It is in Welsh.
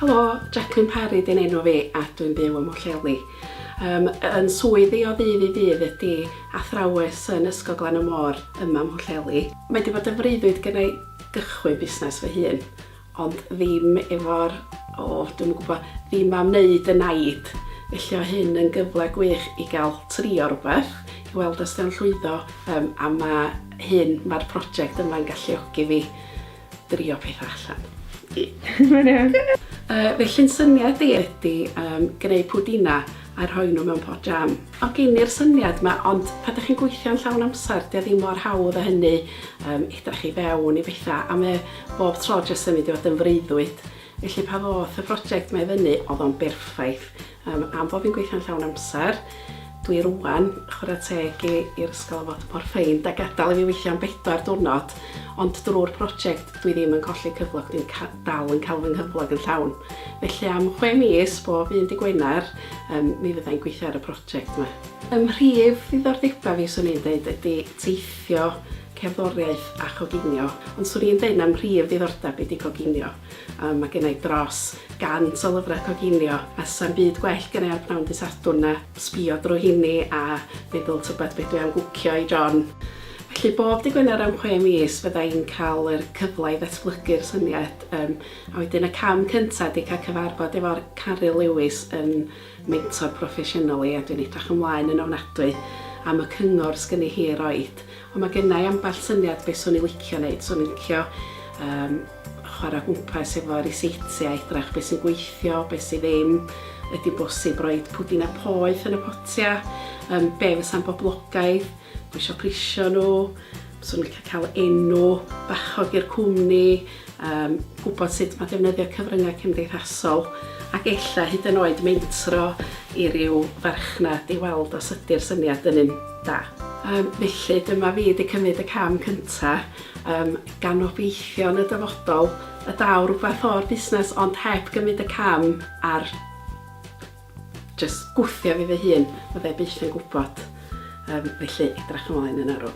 Helo, Jacqui Parry di'n enw fi a dwi'n byw ym Mhwllheli. Yn swyddi o ddydd i ddydd ydy athrawes yn Ysgol Glan y Môr yma ym Mhwllheli. Mae wedi bod yn freuddwyd gyda'i gychwyn busnes fy hun, ond ddim efo'r, dwi'n gwybod, ddim am wneud y naid. Felly o hyn yn gyfle gwych i gael trio rhywbeth, i weld os ydy'n llwyddo, a mae'r prosiect yma'n galluogi fi drio pethau allan. Felly'n syniad i ydy gwneud pwdina a rhoi nhw mewn pot jam. O gynnu'r syniad yma, ond pan ydych chi'n gweithio'n llawn amser, di ddim mor hawdd â hynny edrych i fewn i bethau, a mae bob tro jyst yn mynd i fod yn freuddwyd. Felly pa ddoth y prosiect mae fyny, oedd o'n berffaith. Am bod fi'n gweithio'n llawn amser, dwi rwan chwarae teg i'r ysgol fod mor ffeind a gadael i fi weithio am 4 diwrnod, ond drwy'r prosiect dwi ddim yn colli cyflog, dwi'n dal yn cael fy nghyflog yn llawn. Felly am 6 mis bob un dydd Gwener, mi fyddai'n gweithio ar y prosiect yma. Mhrif ddiddordeba fi, swn i'n dweud, ydy teithio, cerddoriaeth a choginio, ond swn i'n dweud am mhrif ddiddordeb ydy coginio. Mae gennau dros 100 o lyfrau coginio, a sa'n byd gwell gennau ar pnawn dydd Sadwrn na sbïo drwy hynny a meddwl tybed beth dwi am gwcio i John. Felly bob dydd Gwener am 6 mis fyddai'n cael yr cyfle i ddatblygu'r syniad, a wedyn y cam cyntaf ydy cael cyfarfod efo'r Carol Lewis yn mentor proffesiynol i, a dwi'n edrych ymlaen yn ofnadwy am y cyngor sgynnu hi roed. Ond mae gennau ambell syniad beth swn i'n licio wneud. Swn i'n licio chwarae gwmpas efo reseitiau, edrych beth sy'n gweithio, beth sy'n ddim. Ydy bosib roed pwdina poeth yn y potia, be fysa'n boblogaidd, dwi eisiau prisio nhw, swn i'n licio cael enw bachog i'r cwmni, gwybod sut mae defnyddio cyfryngau cymdeithasol, ac ella hyd yn oed mentro i ryw farchnad i weld os ydy'r syniad yn un da. Felly dyma fi wedi cymryd y cam cyntaf, gan obeithio yn y dyfodol y daw rhywbeth o'r busnes, ond heb gymryd y cam ar just gwthio fi fy hun, byddai byth yn gwybod. Felly edrych ymlaen yn arw.